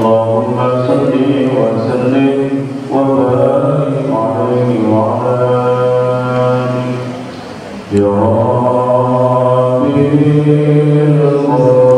اللهم صل وسلم وبارك عليه وعلى آله يا ربي المصطفى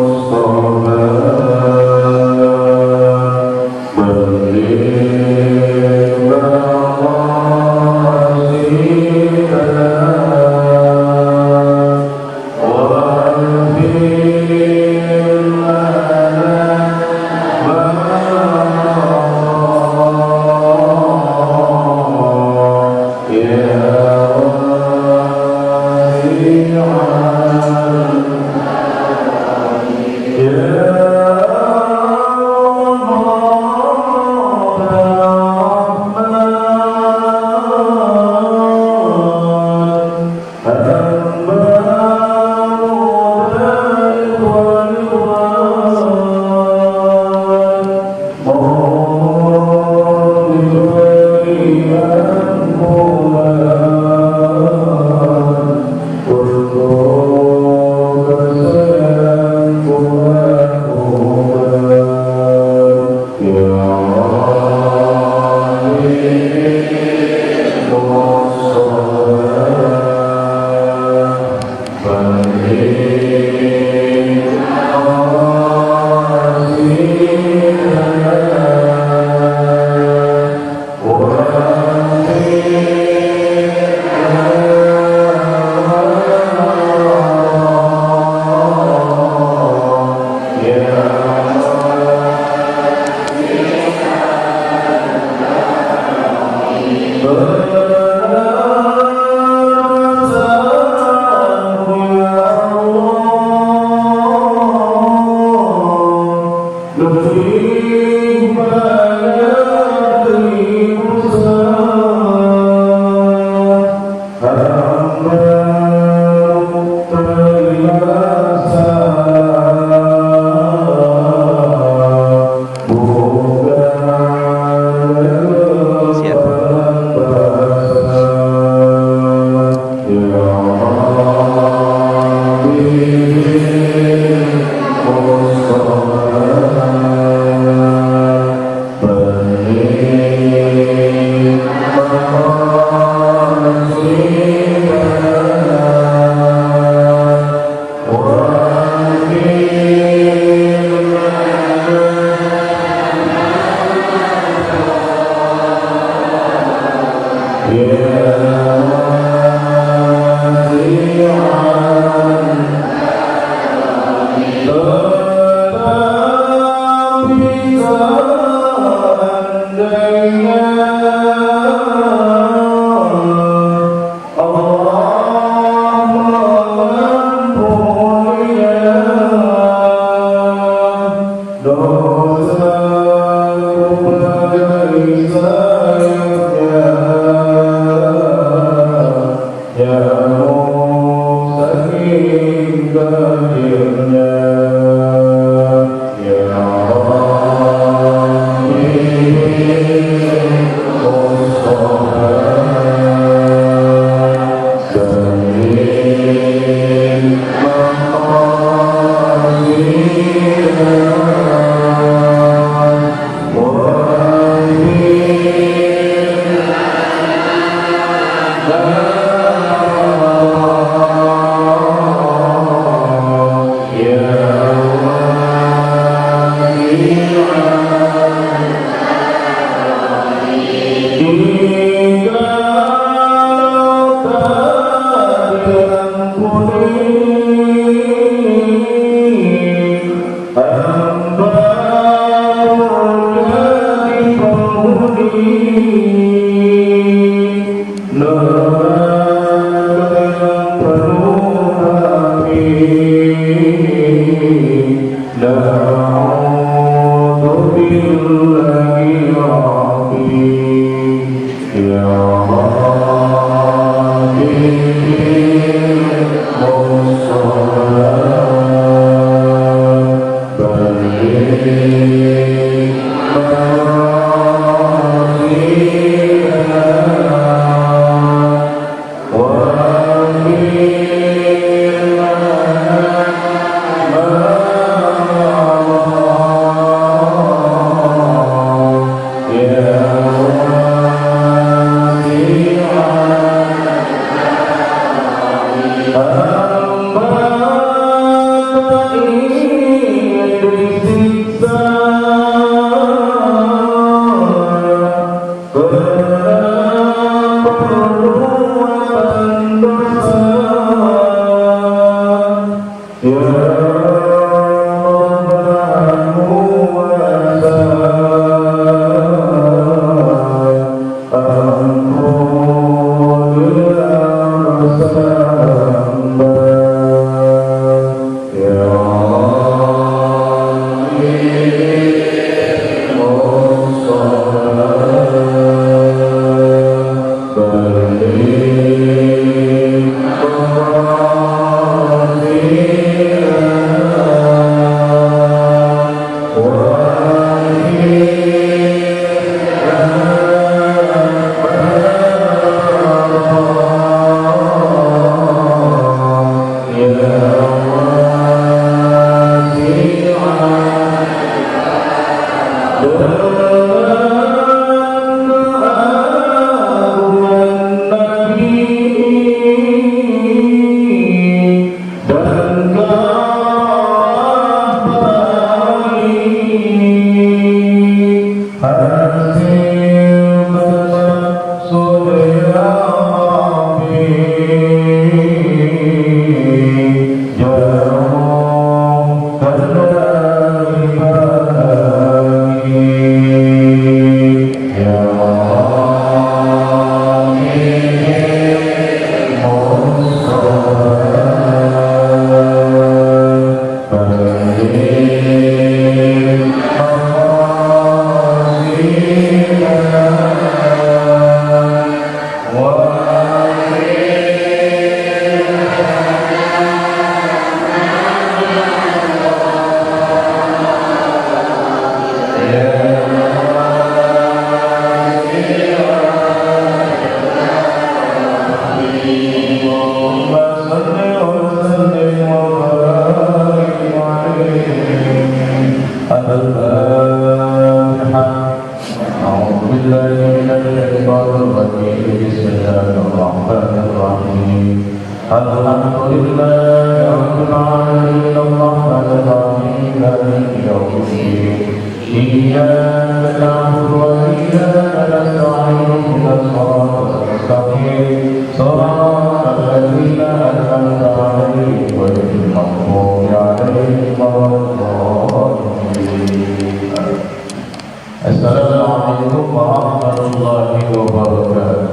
Assalamualaikum warahmatullahi wabarakatuh.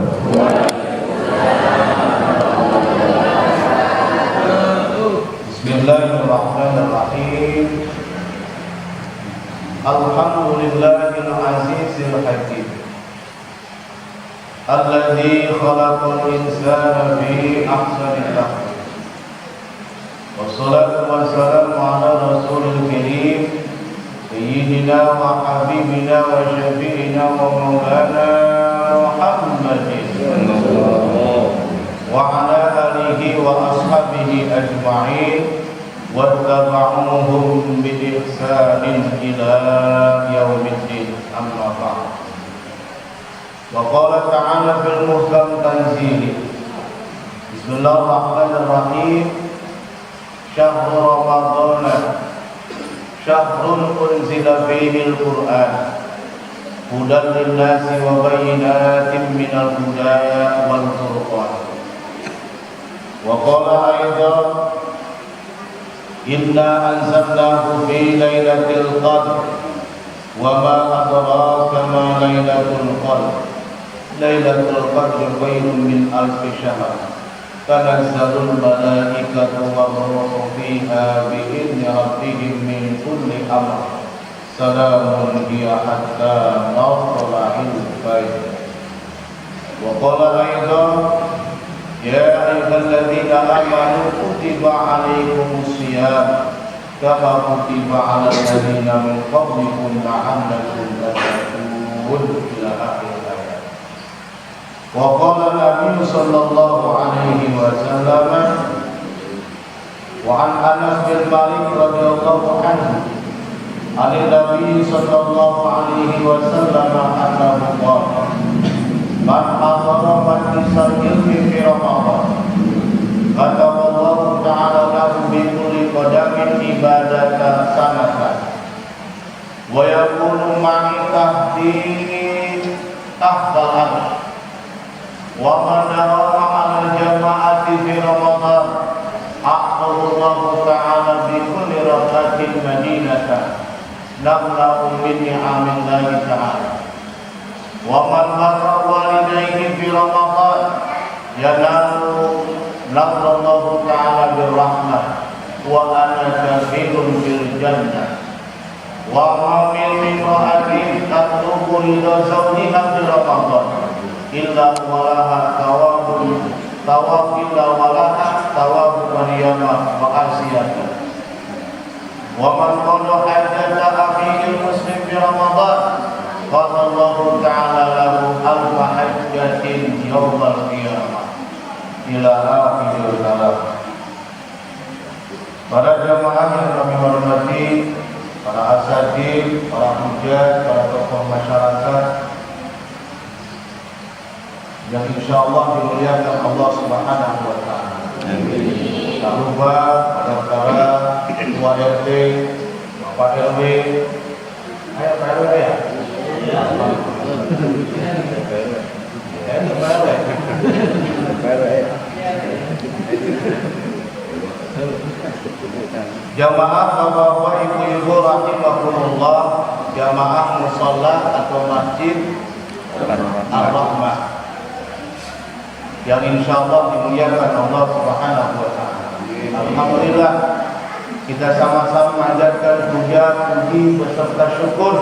Bismillahirrahmanirrahim. Alhamdulillahil azizil hakim alladzi khalaqal insana fi ahsani taqwim. Wassalatu wassalamu ala rasulil karim sayyidina wa habibina wa syafi'ina wa maulana Muhammadin wa ala alihi wa ashabihi ajma'in wattaba'uhum bi ihsanin ila yaumiddin, amma ba'd. Wa qala ta'ala fil muhkam tanzili, bismillahirrahmanirrahim, syahrul ramadhan syahrun unzila fihi al-Qur'an hudan lin-nasi wa bayyinatin minal huda wal furqan. Wa qala aidan, inna anzalnahu fi lailatul qadr wa ma adraka ma lailatul qadr. Lailatul qadri khairun min alfi syahr. Tanazzalul malaikatu war-ruhu fiha bi'izni rabbihim min kulli amr. Salamun hiya hatta matla'il fajr. Wa qala aidan, ya ayyuhalladzina amanu kutiba 'alaikumus shiyam kama kutiba 'alal ladzina min qablikum la'allakum tattaqun ila akhir ayat. Wa qala Nabi sallallahu alaihi wasallam, wa an Anas bin Malik radhiyallahu anhu an Nabi sallallahu alaihi wasallam annahu qala, man hadara majlisal ilmi fi Ramadan kataba Allahu ta'ala bi kulli rakatin madinatan nablahu min ni'amillahi ta'ala. Wa man marra walidayhi fi Ramadan yanalu nablallahu ta'ala birrahmah wa ana kafirun bil jannah. Wa ma min imra'atin tatlubu ridha zawjiha fi Ramadan illa walaha tawafila walaha tawafu Maryamah wa asiyatah. Wa man qala hajjata akhihi muslim fi Ramadan qala Allah ta'ala lahu alfa hajjatin yawmal qiyamah ila akhiril kalam. Para jamaah yang kami hormati, para asatidz, para hujjah, para tokoh masyarakat yang insyaallah dimuliakan Allah Subhanahu wa ta'ala. Amin. Tak lupa para ketua RT, Bapak RW, ayo Pak RW ya? Iya. Jamaah Bapak Ibu rahimakumullah, jamaah musalla atau masjid Ar-Rahmah yang insyaallah dimuliakan Allah Subhanahu wa ta'ala. Alhamdulillah, kita sama-sama mengajarkan puji beserta syukur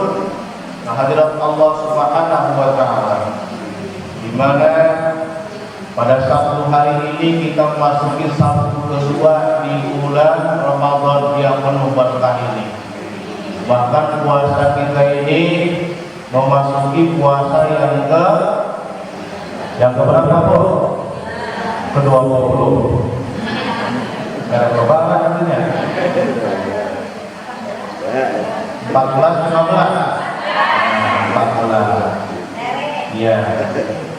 kehadirat Allah Subhanahu wa ta'ala, di mana pada Sabtu hari ini kita memasuki Sabtu kedua di bulan Ramadan yang penuh berkah ini. Bahkan puasa kita ini memasuki puasa yang keberapa Bu? Ke-20. Karena banget artinya 14, 15 14. Iya.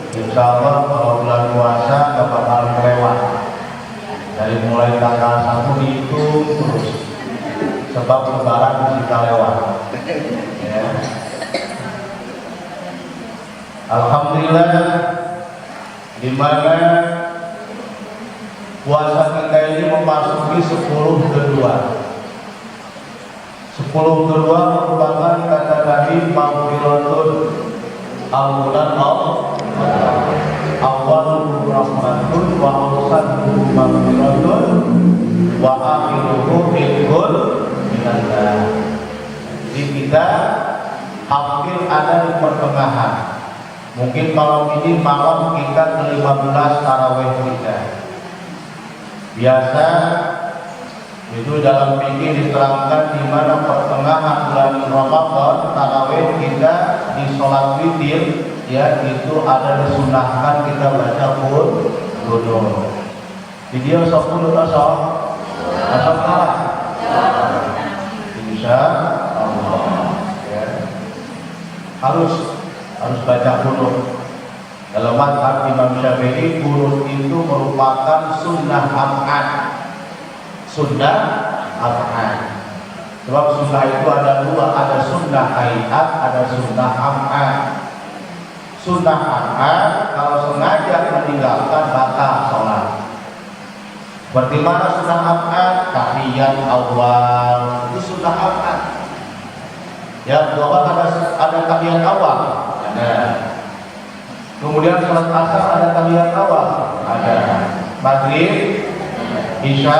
Insyaallah kalau bulan puasa gak bakal kelewat. Dari mulai tanggal 1 dihitung terus, sebab lebaran bisa lewat ya. Alhamdulillah, di mana puasa kita ini memasuki 10 kedua. 10 kedua merupakan kata Nabi maghfiratun awwalan awwaluhu rahmatun wa awsatuhu maghfiratun wa akhiruhu ilmun minallah. Jadi kita hampir ada di pertengahan. Mungkin kalau ini malam kita ke-15 tarawih kita. Biasa itu dalam fikih diterangkan di mana pertengahan bulan Ramadan tarawih kita di sholat witir ya, itu ada disunahkan kita baca qul. Video 10 asal kalah. Insya Allah ya. Harus baca qul. Dalam mazhab Imam Syafi'i qul itu merupakan sunnah ab'ad. Sebab sunnah itu ada dua, ada sunnah hayat, ada sunnah ab'ad. Sunnah ab'ad kalau sengaja meninggalkan batal sholat. Seperti mana sunnah ab'ad? Tahiyat awal itu sunnah ab'ad. Ya, doa ada tahiyat awal, ada. Kemudian sholat asar ada tahiyat awal, ada. Maghrib, isya,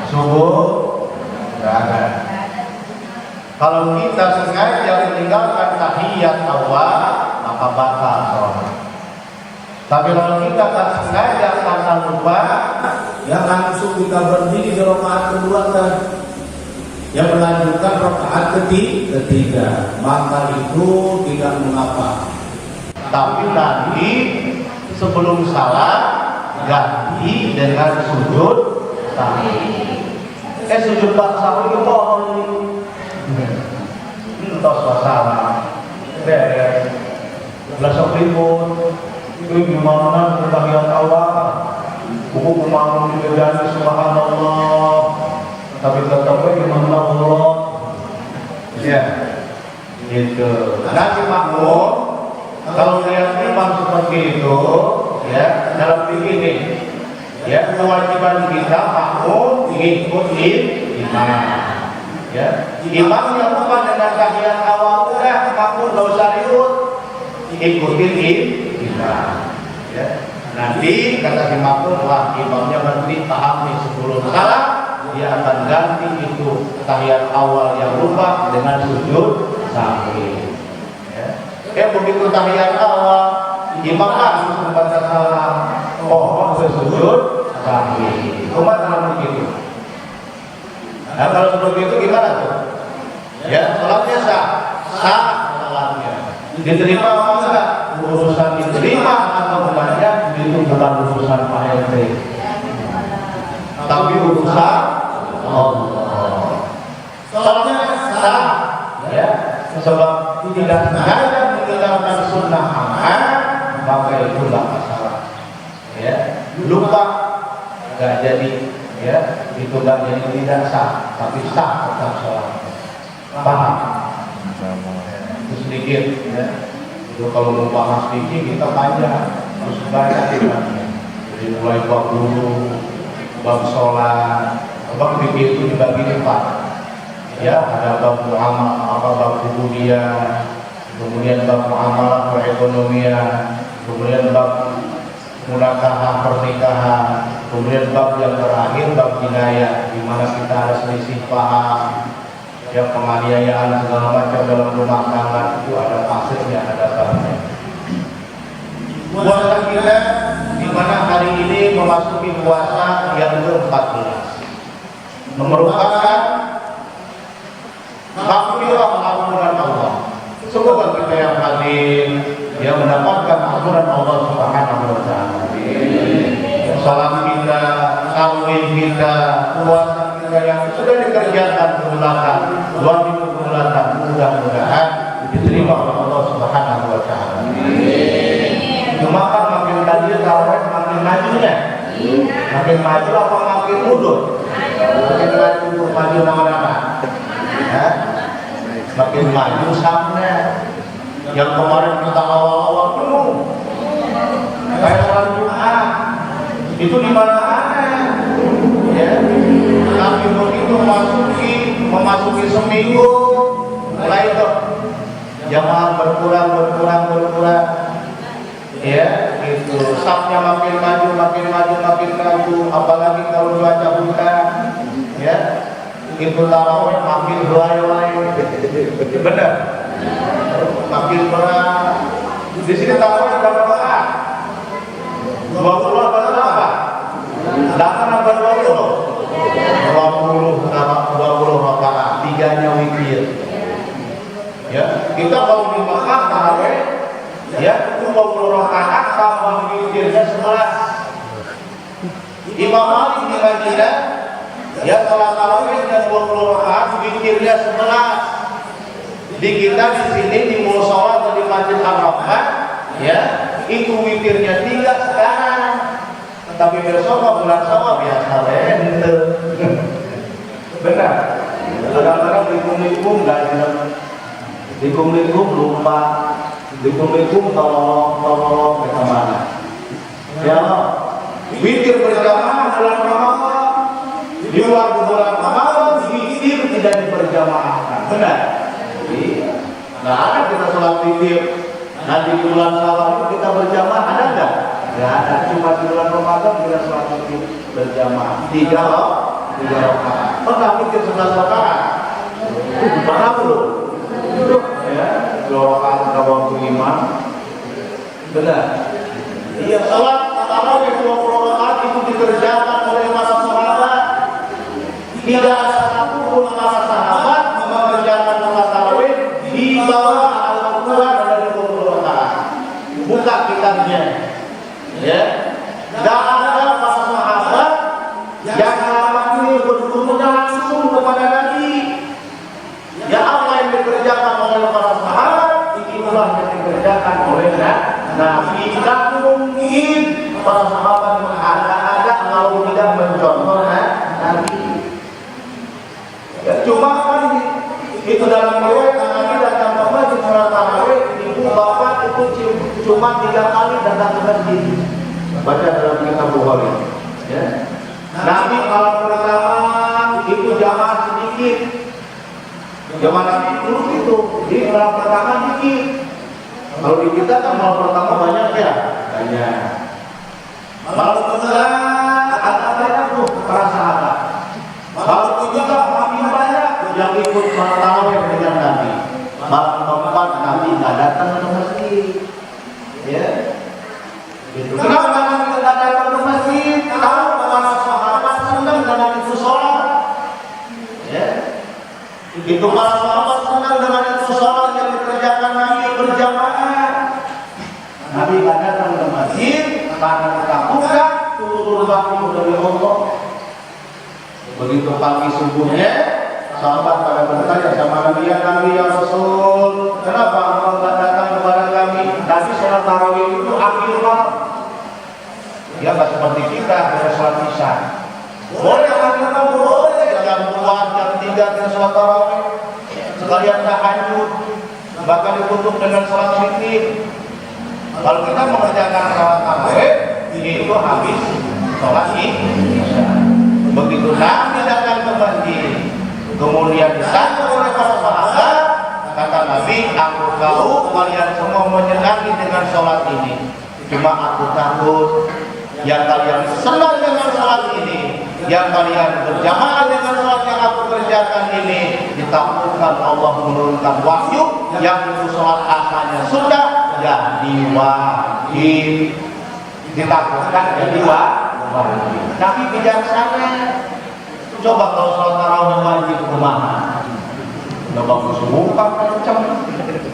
subuh, tidak ada. Kalau kita sengaja meninggalkan tahiyat awal, maka batal sholat. Tapi kalau kita tak sengaja karena lupa, ya langsung kita berdiri di rakaat kedua dan yang melanjutkan rakaat ketiga, maka itu tidak mengapa. Tapi nanti sebelum salat ganti dengan sujud sahwi. Sujud sahwi itu pohon ini. Entah suasana, beres, belasok ribut. Itu gimana tahiyat awal, buku kemana dikerjakan subhanallah, tapi tetapnya gimana Allah, ya, gitu. Nanti makmum kalau lihat imam seperti itu, ya dalam begini, Ya, kewajiban kita makmum ikut imam. Ya, imam yang bukan dengan tahiyat awal udah makmum nggak usah ribut, ikutin imam. Ya, nanti kata si makmum, wah imamnya berhenti paham nih sebelum salam, dia akan ganti itu tahiyat awal yang lupa dengan sujud sahwi. Ya, begitu tahiyat awal, imam langsung membaca salam, oh sujud sahwi. Umat dalam begitu. Nah, kalau seperti itu gimana tuh? Ya, sholatnya sah sholatnya. Diterima apa enggak? Urusan diterima atau enggaknya itu bukan urusan Pak RT, tapi urusan Allah. Sholatnya sah, ya, sebab tidak sengaja meninggalkan sunnah amal, maka itu enggak masalah. Ya, lupa enggak jadi, ya, itu enggak jadi tidak sah, tapi sah tetap sholat. Paham? Itu sedikit, ya. Itu kalau mau bahas sedikit kita panjang, harus banyak ya. Jadi mulai bab dulu, bab sholat, bab fikih itu dibagi empat. Ya, ada bab muamalah, bab ubudiyah, kemudian bab muamalah perekonomian, kemudian bab munakahah pernikahan, kemudian bab yang terakhir bab jinayah, di mana kita ada selisih paham, ya, penganiayaan segala macam dalam rumah tangga itu ada pasirnya, ada babnya. Puasa kita di mana hari ini memasuki puasa yang ke-14, merupakan maghfirah ampunan Allah. Semoga kita yang hadir yang mendapatkan ampunan Allah Subhanahu wa taala. Salam kita, kawin kita, puasa kita yang sudah dikerjakan ke belakang, 2 minggu ke belakang, mudah-mudahan diterima oleh Allah Subhanahu wa taala. Cuma kan makin tajir tarawih makin majunya. Makin maju apa makin mundur? Makin maju nama-nama. Ya. Makin maju sampai yang kemarin kita awal-awal penuh. Kayak sholat Jumat itu di mana-mana. Ya. Tapi begitu memasuki seminggu, mulai itu jamaah berkurang. Ya, itu sapnya makin maju, apalagi kalau cuaca hujan, ya, itu tarawih makin belai-belai, benar, makin berat. Di sini tarawih berapa rakaat? 20 apa berapa? 8 apa 20 rakaat, 3-nya witir. Ya, kita kalau di Mekah tarawih, ya, 20 rakaat tambah witirnya 11. Imam Malik di Madinah, ya, salat tarawih dan 20 rakaat witirnya 11. Di kita di sini di mushola atau di Masjid Ar-Rahman, ya, itu witirnya 3 sekarang. Tapi besok bulan sama biasa lente. Benar. Kadang-kadang dikum-dikum nggak jelas, dikum-dikum lupa, dikum-dikum tolong ke mana? Ya, witir berjamaah bulan Ramadan, di luar bulan Ramadan witir tidak diberjamaahkan. Benar. Nggak ada kita sholat witir. Nah, di bulan Syawal kita berjamaah ada nggak? Nggak ada. Cuma di bulan Ramadan kita sholat witir berjamaah 3 rakaat. Pernah witir 11 rakaat? Pernah belum? Ya, 2 rakaat pada waktu imam. Benar. Iya, sholat tarawih 20 rakaat itu dikerjakan oleh para sahabat. Tidak ada satupun para sahabat mengerjakan sholat tarawih di bawah Al-Quran dari 20 rakaat. Buka kitabnya, ya. Tidak ada para sahabat yang ini bergurunya langsung kepada Nabi. Ya, apa yang dikerjakan oleh para sahabat itulah yang dikerjakan oleh Nabi. Tidak mungkin para sahabat mengada-ada kalau tidak mencontoh Nabi. Ya, cuma kan itu dalam riwayat Nabi datang ke masjid sholat tarawih, ibu bapak itu cuma 3 kali datang ke masjid. Baca dalam kitab Bukhari. Ya. Nabi malam pertama itu jamaah sedikit. Zaman Nabi dulu itu di malam pertama dikit. Kalau di kita kan malam pertama banyak ya. Banyak. Malam kedua ada banyak tuh para sahabat. Malam ketiga makin banyak yang ikut malam tarawih dengan Nabi. Malam keempat Nabi nggak datang ke masjid. Ya. Gitu. Kenapa Nabi nggak datang ke masjid? Tahu para sahabat senang dengan itu sholat. Ya. Itu para sahabat senang dengan itu sholat yang dikerjakan Nabi berjamaah. Nabi nggak datang ke masjid karena takutkan turun wahyu dari Allah. Begitu pagi subuhnya, sahabat pada bertanya sama Nabi, ya Rasul, kenapa engkau tidak datang kepada kami? Nabi sholat tarawih itu akhir malam. Ya, nggak seperti kita dari sholat isya. Boleh akhir malam, boleh jam 2, jam 3 kita sholat tarawih. Sekalian tahajud, bahkan ditutup dengan sholat witir. Kalau kita mengerjakan sholat tarawih, itu habis sholat isya. Begitu Nabi datang ke masjid, kemudian ditanya oleh para sahabat, kata Nabi, aku tahu kalian semua menyenangi dengan sholat ini. Cuma aku takut yang kalian senang dengan sholat ini, yang kalian berjamaah dengan sholat yang aku kerjakan ini, ditakutkan Allah menurunkan wahyu yang itu sholat asalnya sudah jadi wajib. Ditakutkan jadi wajib. Nabi bijaksana. Coba kalau sholat tarawih wajib kemana? Udah bagus buka macam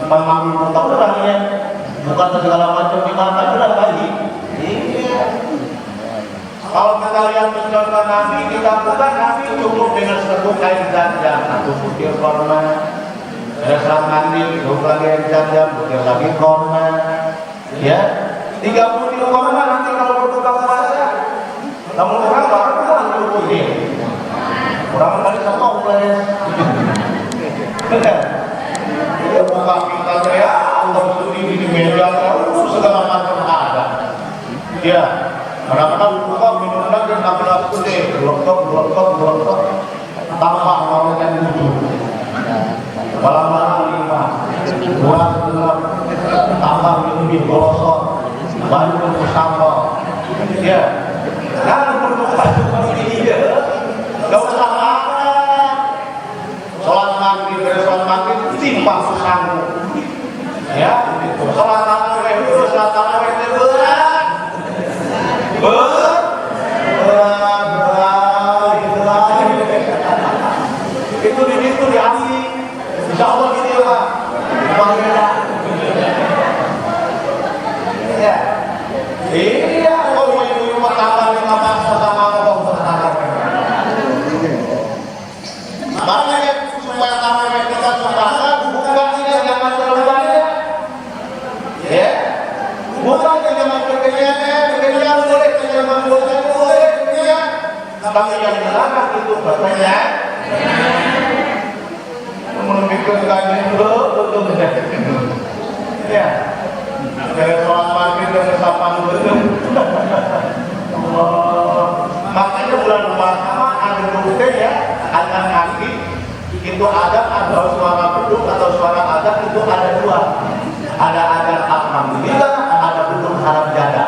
memahami orang ya, bukan segala macam di mana sudah wajib. Iya. Kalau kita lihat contoh Nabi, kita bukan Nabi cukup dengan satu kain jam atau butir korma. Ada sholat mandi, cukup lagi kain jam, butir lagi korma. Ya, 3 butir korma nanti kalau berbuka puasa. Namun orang baru kan butir. Orang kali sama ulas. Benar. Dia buka pintu ya, Allah sendiri di meja, segala macam ada. Ya, kadang-kadang buka minum lagi 16 putih, blok-blok, tambah orang yang lucu. Malam-malam 5, buat tambah minum golosor, baru untuk sambal. Ya, kan berbuka seperti ini ya. Gak usah makan. Sholat maghrib, timbang sanggup. Ya, sholat tarawih itu berat. Itu di situ di hati. Insya Allah gitu lah. Ya. Iya, kalau ibu rumah tangga yang apa sama abang bertangga. Makanya supaya tarawih kita sempurna, bukannya jangan terlalu banyak. Ya. Bukannya jangan kekenyangan boleh, kekenyangan boleh, kekenyangan. Tapi yang dilarang itu katanya menunjukkan betul. Ya. Dari sholat maghrib dan sapan betul. Makanya bulan puasa ada bukti ya, ada kaki itu ada suara beduk atau suara azan itu ada 2. Ada azan alhamdulillah, ada beduk harap jaga.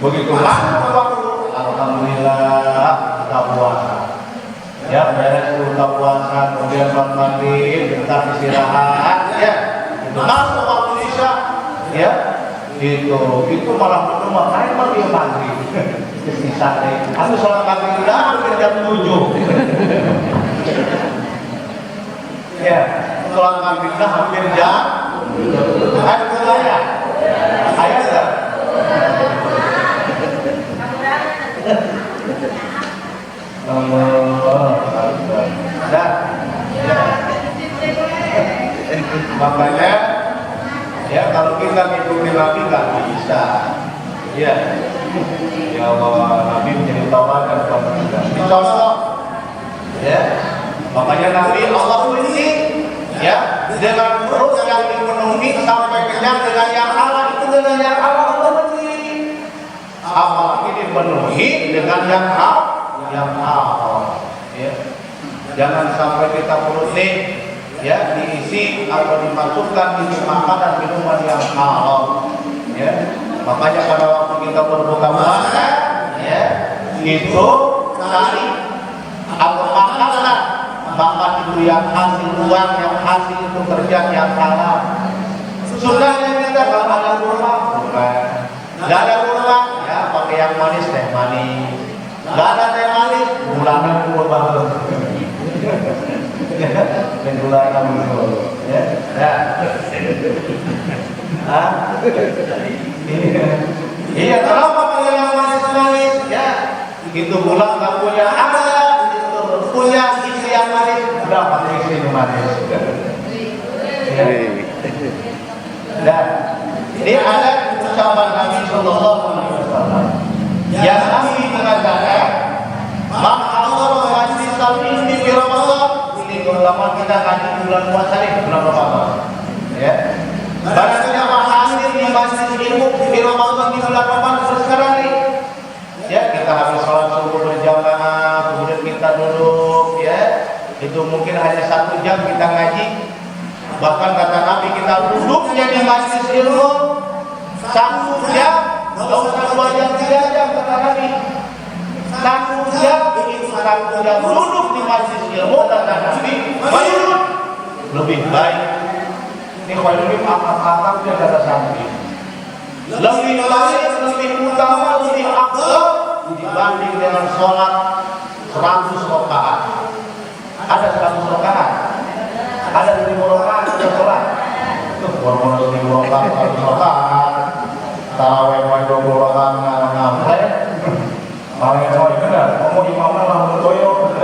Begitulah waktu alhamdulillah kita puasa. Ya, beres buka puasa, kemudian sholat maghrib, bentar istirahat, ya. Itu masuk waktu isya, ya. Itu malah berdoa kayak dia maghrib. Sisa deh. Aku sholat maghrib udah hampir jam 7. Ya, sholat maghrib udah hampir jam. Ada saya. Ayah enggak? Dah. Makanya ya kalau kita ngikutin Nabi nggak bisa. Ya. Ya Allah, Nabi menjadi tauladan kepada kita. Dicontoh. Ya. Makanya Nabi Allah uji ya dengan perut yang dipenuhi sampai kenyang dengan yang halal itu dengan yang halal Allah uji. Apalagi dipenuhi yang halal. Ya. Jangan sampai kita perut nih ya diisi atau dimasukkan di makanan minuman yang halal. Ya. Makanya pada waktu kita berbuka puasa, ya itu cari atau makanlah makan itu yang hasil uang, yang hasil itu kerja yang halal. Sudahnya kita kalau ada kurma, nggak ada kurma, ya pakai yang manis, teh manis. Nggak ada teh manis, bulanan kurma banget. Bulanan dulu, ya. Iya, kenapa pakai yang manis? Ya, itu bulan nggak punya ada, punya isi yang manis, udah pakai isi yang manis. Dan ini ada ucapan Nabi Sallallahu Alaihi Wasallam yang Nabi mengatakan, "Man Allah majlisal ilmi di Ramadan." Ini ulama kita kaji bulan puasa ini bulan Ramadan. Ya. Barang siapa hadir di majlis ilmu di Ramadan di bulan Ramadan sekarang ini, ya kita habis sholat subuh berjamaah, kemudian kita duduk, ya itu mungkin hanya 1 jam kita ngaji. Bahkan kata Nabi kita duduknya di majlis ilmu 1 jam, nggak usah 2 jam 3 jam kata Nabi. 1 jam itu 1 jam duduk di majlis ilmu kata Nabi, lebih baik. Ini khairulim akal dia kata samping. Lebih baik, lebih utama, lebih afdal dibanding dengan sholat 100 rakaat. Ada 100 rakaat, ada 1000 rakaat sudah sholat. Itu baru 1000 rakaat, 100 rakaat. Tarawih 20 rakaat ngambil. Tarawih benar. Ngomong imamnya langsung toyo.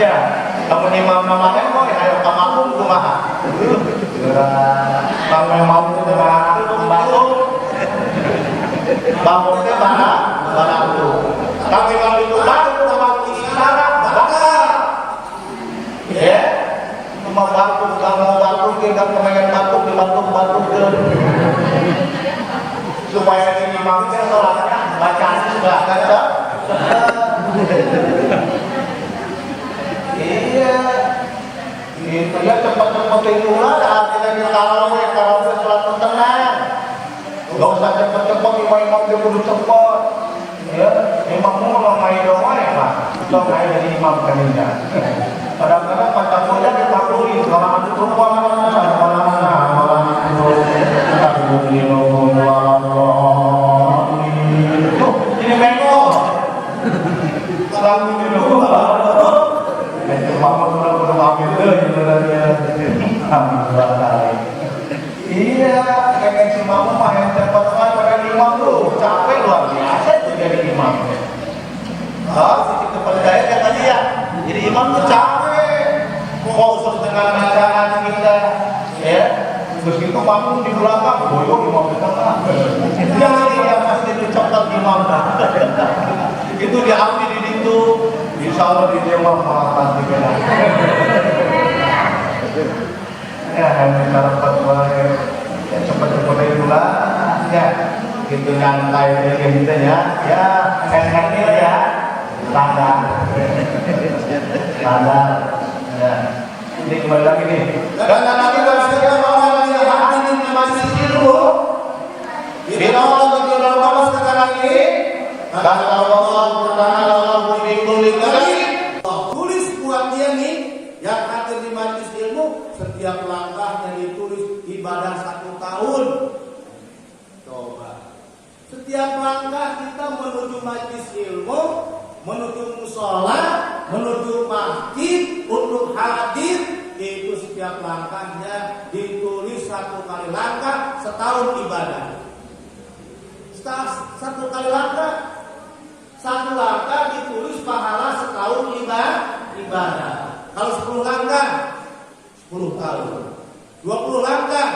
Ya, kamu imamnya mana kok? Ayo kamu kumaha. Kalau mau kita bantu, bangunnya bantu. Tapi kalau itu bantu isyarat bakar. Ya, cuma bantu, nggak mau bantu, kita kepengen bantu ke. Supaya ini imamnya sholatnya bacaan sudah ada. Iya. Itu ya cepat-cepat itu lah, artinya di tarawih sholat tenang. Gak usah cepat-cepat imam dia kudu cepat. Ya, imammu mau main doa ya pak, sudah main jadi imam kaninya. Kadang-kadang kata kuliah dipakui, kalau ada perempuan ini meko. Selalu di doa. Iya, pengen si mama main cepat pada imam tuh capek luar biasa itu jadi imam. Sisi kepercayaan yang tadi ya. Jadi imam tuh capek. Fokus dengan bacaan kita, ya. Terus itu makmum di belakang, boyo imam di tengah. Jadi yang pasti itu cepat imam. Itu diambil di situ. Insya Allah di dia mau makan juga. Ya, hanya cara fatwa ya cepat-cepat itu lah. Ya, gitu nyantai aja gitu ya. Ya, enak-enak ya. Standar. Ya. Ini kembali lagi nih. Dan nanti kalau setiap orang yang hadir di majlis ilmu, bila Allah berdoa sekarang ini, kata Allah Taala tulis buat dia nih yang hadir di majlis ilmu, setiap langkahnya ditulis ibadah 1 tahun. Coba setiap langkah kita menuju majlis ilmu, menuju musola, menuju masjid untuk hadir, itu setiap langkahnya ditulis 1 kali langkah setahun ibadah. 1 kali langkah, 1 langkah ditulis pahala setahun ibadah. Kalau 10 langkah 10 tahun, 20 langkah,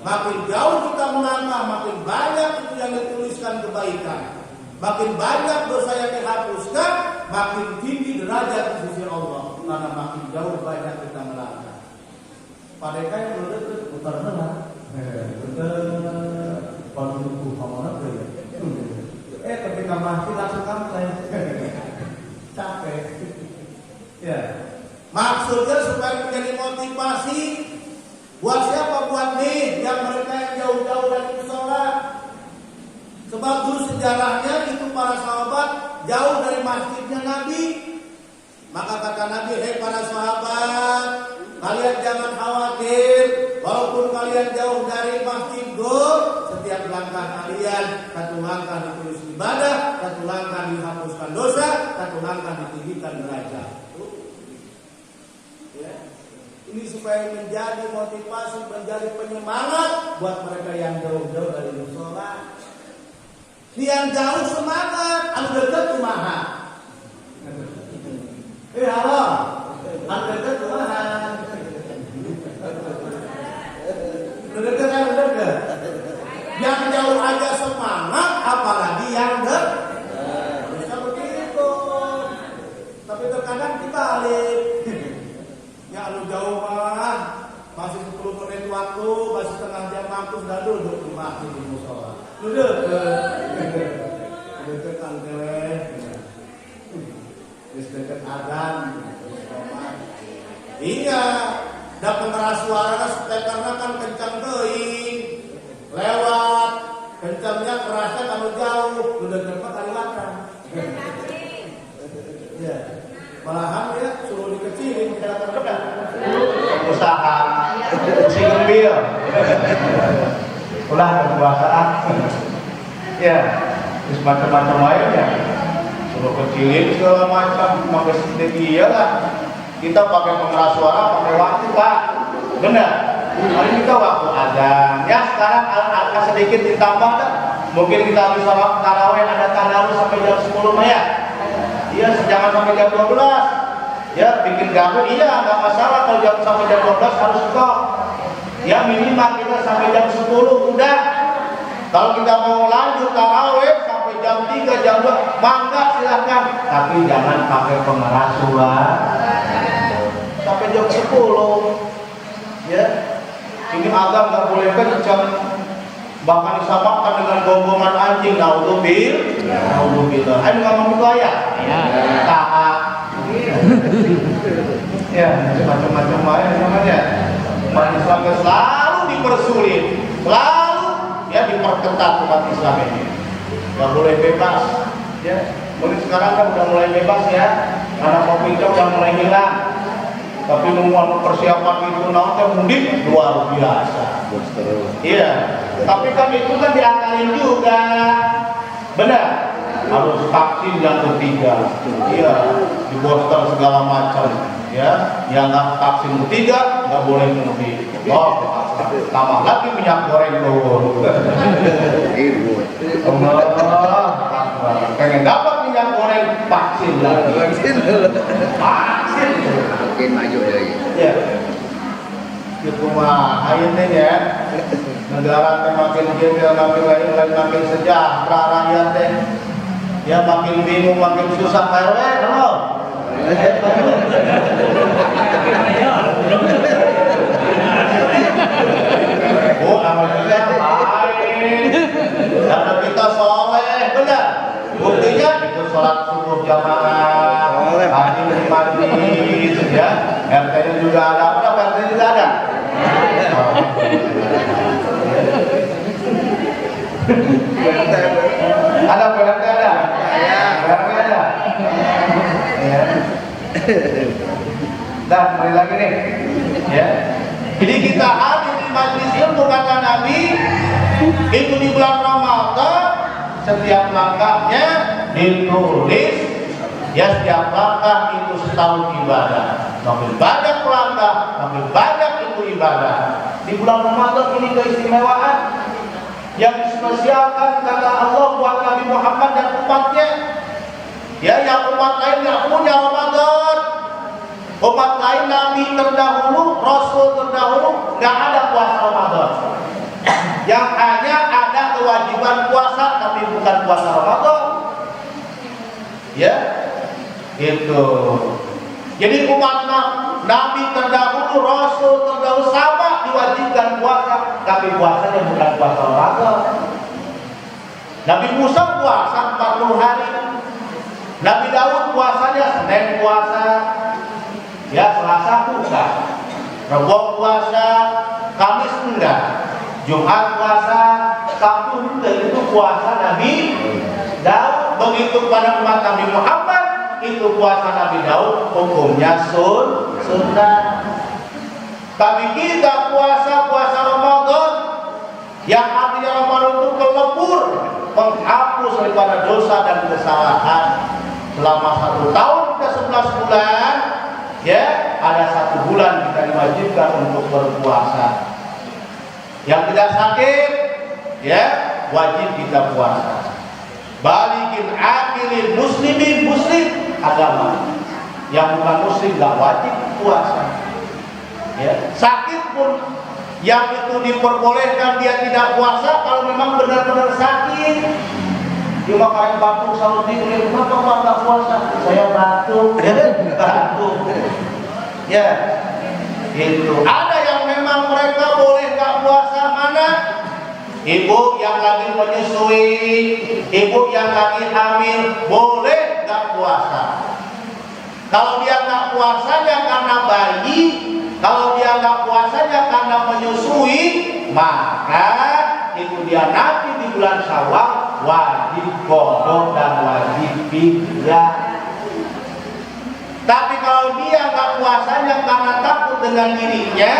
makin jauh kita melangkah, makin banyak itu yang dituliskan kebaikan, makin banyak dosa yang dihapuskan, makin tinggi derajat di sisi Allah, karena makin jauh banyak kita melangkah. Pada kayak putar benar, putar pada tubuh kamu ketika masih langsung kampleng. Capek. Ya. Maksudnya supaya menjadi motivasi buat siapa? Buat nih yang mereka yang jauh-jauh dari musola. Sebab dulu sejarahnya itu para sahabat jauh dari masjidnya Nabi. Maka kata Nabi, hei para sahabat, kalian jangan khawatir, walaupun kalian jauh dari masjid Gur, setiap langkah kalian satu langkah ditulis ibadah, satu langkah dihapuskan dosa, satu langkah ditinggikan derajat. Ya. Ini supaya menjadi motivasi, menjadi penyemangat buat mereka yang jauh-jauh dari musola. Yang jauh semangat, anu dekat kumaha. Halo, anu dekat kumaha. Anu dekat anu dekat. Yang jauh aja semangat, apalagi yang dekat. Bisa begitu. Tapi terkadang dibalik. Yang anu jauh mah masih 10 menit waktu, masih setengah jam waktu sudah duduk di masjid di musola. Duduk. Duduk angkeleh. Dekat adan. Iya, da pengeras suara karena kan kencang teuing. Lewat kencangnya kerasnya kalau jauh, udah dekat kali makan. Ya. Malahan ya suruh dikecilin cara terdekat. Usaha si ngambil. Ulah kekuasaan. Ya, terus macam-macam lainnya. Suruh kecilin segala macam, pakai strategi ya lah. Kita pakai pengeras suara, pakai waktu Pak. Benar. Hari kita waktu azan. Ya sekarang agak sedikit ditambah dah. Mungkin kita bisa waktu tarawih ada tadarus sampai jam 10 ya. Iya, jangan sampai jam 12. Ya, bikin ganggu, iya, nggak masalah kalau jam sampai jam 12 harus stop. Ya minimal kita sampai jam 10 udah. Kalau kita mau lanjut tarawih sampai jam 3, jam 2, mangga silahkan. Tapi jangan pakai pengeras suara sampai jam 10. Ya, ini agak nggak boleh kencang. Bahkan disamakan dengan gongongan anjing. Naudzubillah. Ayo ngomong itu ayat. Taat. Ya, macam-macam lain namanya. Umat Islam selalu dipersulit, selalu ya diperketat umat Islam ini. Gak boleh bebas. Ya, mungkin sekarang kan udah mulai bebas ya. Anak kopi itu udah mulai hilang. Tapi nunggu persiapan itu nanti mudik luar biasa. Iya. Tapi kan itu kan diakalin juga. Benar. Harus vaksin yang ketiga. Iya. Di booster segala macam. Ya. Yang nggak vaksin ketiga nggak boleh mudik. Oh, tambah lagi minyak goreng turun. Pengen dapat minyak goreng vaksin lagi. Vaksin. Makin maju lagi. Ya. Itu mah ayeuna ya. Negara teh makin jengkel, makin lain makin sejahtera rakyat teh. Ya makin bingung, makin susah RW, halo. Oh, amalnya baik. Karena kita soleh, benar. Buktinya ikut sholat subuh jamaah, rajin di majlis, ya. RT-nya juga ada, udah RT juga ada. Ada PRT ada? PRT ada? Ya. Dan kembali lagi nih, ya. Jadi kita hadir di majlis ilmu kata Nabi itu di bulan Ramadan. Setiap langkahnya ditulis, ya setiap langkah itu setahun ibadah. Makin banyak langkah, makin banyak itu ibadah. Di bulan Ramadan ini keistimewaan yang dispesialkan kata Allah buat Nabi Muhammad dan umatnya. Ya, yang umat lain nggak punya Ramadan. Umat lain Nabi terdahulu, Rasul terdahulu nggak ada puasa Ramadan. Yang hanya ada kewajiban puasa tapi bukan puasa Ramadan. Ya, itu. Jadi umat Nabi terdahulu, Rasul terdahulu sama diwajibkan puasa, tapi puasanya bukan puasa Ramadan. Nabi Musa puasa 40 hari. Nabi Daud puasanya Senin puasa, ya Selasa bukan, Rabu puasa, Kamis enggak, Jumat puasa, Sabtu enggak. Itu puasa Nabi Daud. Begitu pada umat Nabi Muhammad, itu puasa Nabi Daud hukumnya sunnah. Tapi kita puasa Ramadan, yang artinya Ramadan itu pelebur, menghapus daripada dosa dan kesalahan. Selama 1 tahun ke 11 bulan, ya ada 1 bulan kita diwajibkan untuk berpuasa. Yang tidak sakit, ya wajib kita puasa. Balikin akilin muslimin, muslim agama. Yang bukan muslim nggak wajib puasa. Ya, sakit pun yang itu diperbolehkan dia tidak puasa kalau memang benar-benar sakit. Dia makan batuk selalu dingin, kenapa Pak nggak puasa? Saya batuk, batuk. Ya, itu. Ada yang memang mereka boleh nggak puasa, mana? Ibu yang lagi menyusui, ibu yang lagi hamil, boleh nggak puasa. Kalau dia nggak puasanya karena bayi, kalau dia nggak puasanya karena menyusui, maka itu dia nanti di bulan Syawal wajib qada dan wajib fidyah. Tapi kalau dia nggak puasanya karena takut dengan dirinya,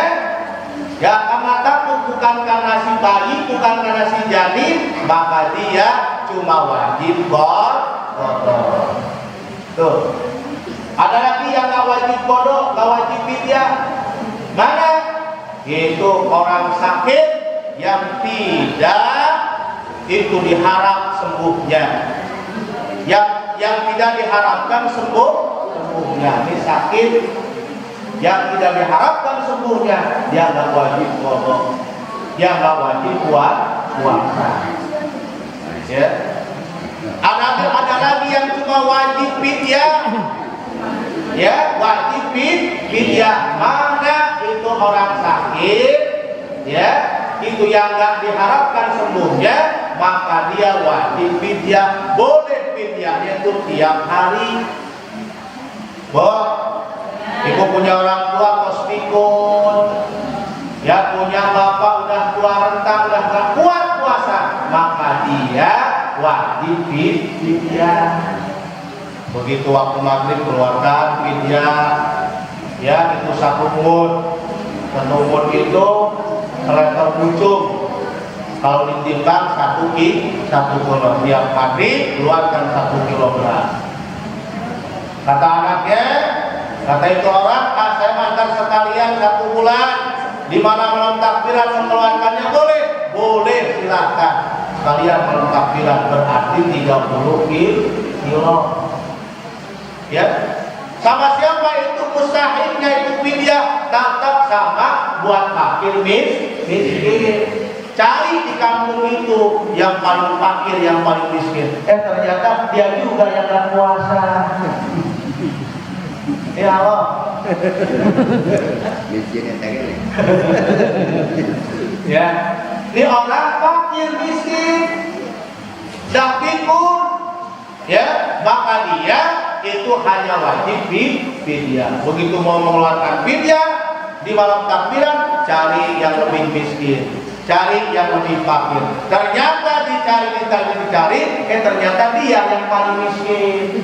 ya karena takut, bukan karena si bayi, bukan karena si janin, maka dia cuma wajib qada. Tuh. Ada lagi yang nggak wajib qada, nggak wajib fidyah. Mana? Itu orang sakit yang tidak itu diharap sembuhnya. Yang tidak diharapkan sembuhnya. Ini sakit yang tidak diharapkan sembuhnya, dia nggak wajib qada, dia nggak wajib puasa. Ya. Ada lagi yang cuma wajib fidyah. Ya, wajib fidyah. Mana itu orang sakit, ya, itu yang nggak diharapkan sembuhnya, maka dia wajib fidyah. Boleh fidyahnya itu tiap hari. Ibu punya orang tua kos pikun, ya punya bapak udah tua renta, udah nggak kuat puasa, maka dia wajib fidyah. Begitu waktu maghrib keluarkan fidyah, ya itu 1 mud. 1 mud itu selebar pucung. Kalau ditimbang 1 kilo, tiap maghrib keluarkan 1 kilogram. Kata anaknya, kata itu orang, saya makan sekalian 1 bulan. Di mana malam takbiran mengeluarkannya boleh? Boleh, silakan. Sekalian malam takbiran berarti 30 kilo. Ya, sama siapa itu mustahilnya itu fidyah, tetap sama buat fakir miskin. Cari di kampung itu yang paling fakir, yang paling miskin. Ternyata dia juga yang nggak puasa. Ya Allah. Ya, ini orang fakir miskin, dah pikun, ya, maka dia itu hanya wajib fidyah. Begitu mau mengeluarkan fidyah di malam takbiran, cari yang lebih miskin, cari yang lebih fakir. Ternyata dicari, ternyata dia yang paling miskin.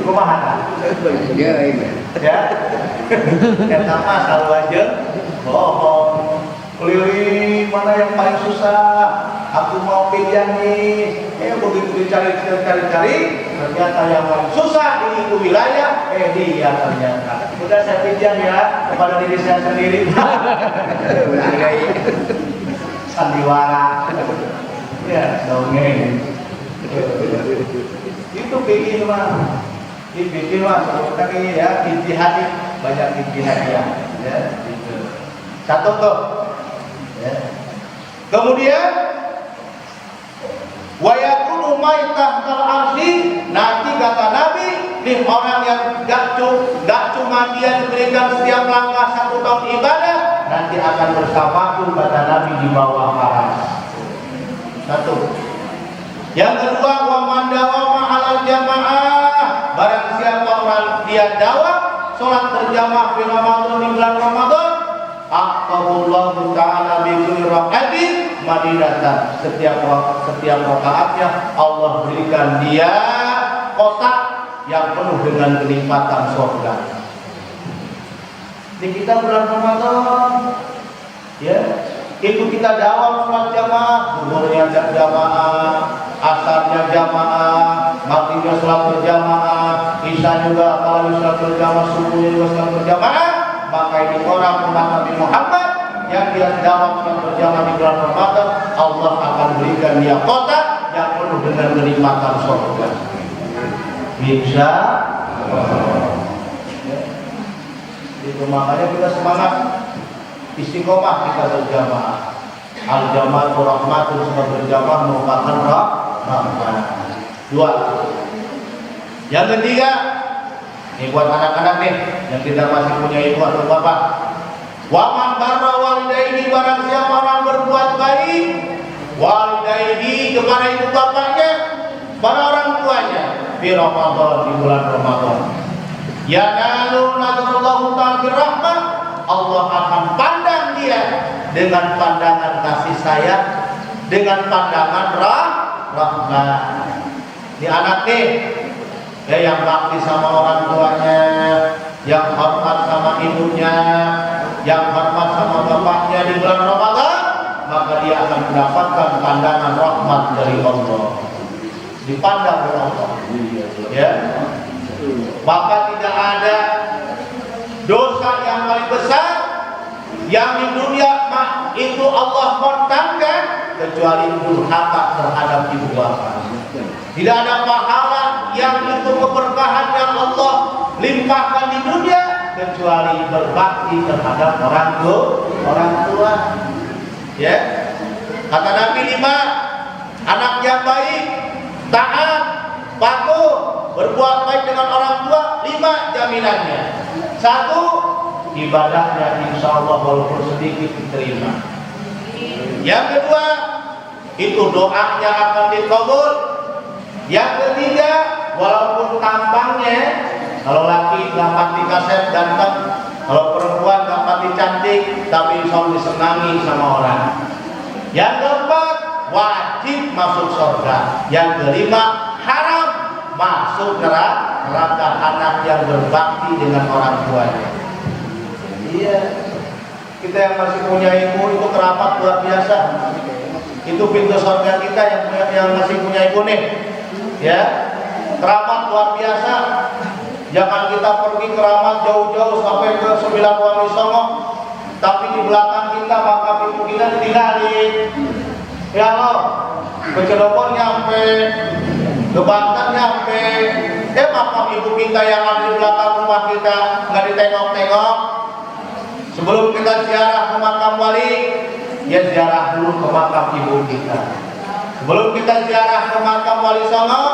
Kumaha? Ya, kita mah selalu aja bohong. Keliling mana yang paling susah? Aku mau fidyah nih. Begitu dicari, ternyata yang paling susah di itu wilayah, dia ternyata. Udah saya fidyah ya kepada diri saya sendiri. Sandiwara. Ya, dongeng. Itu bikin mah. Dibikin mah seperti ya, ijtihad, banyak ijtihad ya. Gitu. Satu tuh. Ya. Kemudian wa yakunu maitah kal arsy, nanti kata Nabi, nih orang yang gak cuma dia diberikan setiap langkah 1 tahun ibadah, nanti akan bersamaku kata Nabi di bawah aras. Satu. Yang kedua, wa man dawama 'alal jamaah, barang siapa orang dia dawam salat berjamaah di Ramadan, di bulan Ramadan, aqallahu ta'ala bi kulli rak'atin madinatan, setiap rakaatnya Allah berikan dia kotak yang penuh dengan kenikmatan surga. Di kita bulan Ramadan, ya, itu kita dawam sholat jamaah, zuhurnya jamaah, asarnya jamaah, maghribnya sholat berjamaah, isya juga apalagi sholat berjamaah, subuhnya juga sholat berjamaah. Maka ini orang umat Nabi Muhammad yang dia dawam sholat berjamaah di bulan Ramadan, Allah akan berikan dia kotak yang penuh dengan kenikmatan surga. Bisa. Itu makanya kita semangat istiqomah kita berjamaah. Al jamaatu rahmatun, sebab berjamaah merupakan rahmat. Dua. Yang ketiga, ini buat anak-anak nih yang kita masih punya ibu atau bapak. Wa man barra walidayhi, barang siapa orang berbuat baik walidayhi kepada ibu bapaknya, pada orang tuanya, di Ramadan, di bulan Ramadan. Yanalu nadarullahu ta'ala birrahmah, Allah akan pandang dia dengan pandangan kasih sayang, dengan pandangan rahmat. Di anak nih, ya, yang bakti sama orang tuanya, yang hormat sama ibunya, yang hormat sama bapaknya di bulan Ramadan, maka dia akan mendapatkan pandangan rahmat dari Allah. Dipandang oleh Allah, ya. Maka tidak ada dosa yang paling besar yang di dunia itu Allah murtadkan kecuali durhaka terhadap ibu bapa. Tidak ada pahala yang itu keberkahan yang Allah limpahkan di dunia kecuali berbakti terhadap orang tua. Ya, kata Nabi 5, anak yang baik, taat, patuh, berbuat baik dengan orang tua, 5 jaminannya. 1, ibadahnya insya Allah walaupun sedikit diterima. Yang kedua, itu doanya akan dikabul. Yang ketiga, walaupun tampangnya, kalau laki gampang dikaset ganteng, kalau perempuan gampang dicantik, tapi insya Allah disenangi sama orang. Yang keempat, wajib masuk surga. Yang kelima, haram masuk neraka anak yang berbakti dengan orang tuanya. Iya, kita yang masih punya ibu itu keramat luar biasa. Itu pintu surga kita yang masih punya ibu nih, ya, keramat luar biasa. Jangan kita pergi keramat jauh-jauh sampai ke 9 Wali Songo, tapi di belakang kita maka ibu kita ditinggalin. Ya Allah, ke Cirebon nyampe, ke Banten nyampe, makam ibu kita yang ada di belakang rumah kita nggak ditengok-tengok. Sebelum kita ziarah ke makam wali, ya ziarah dulu ke makam ibu kita. Sebelum kita ziarah ke makam Wali Songo,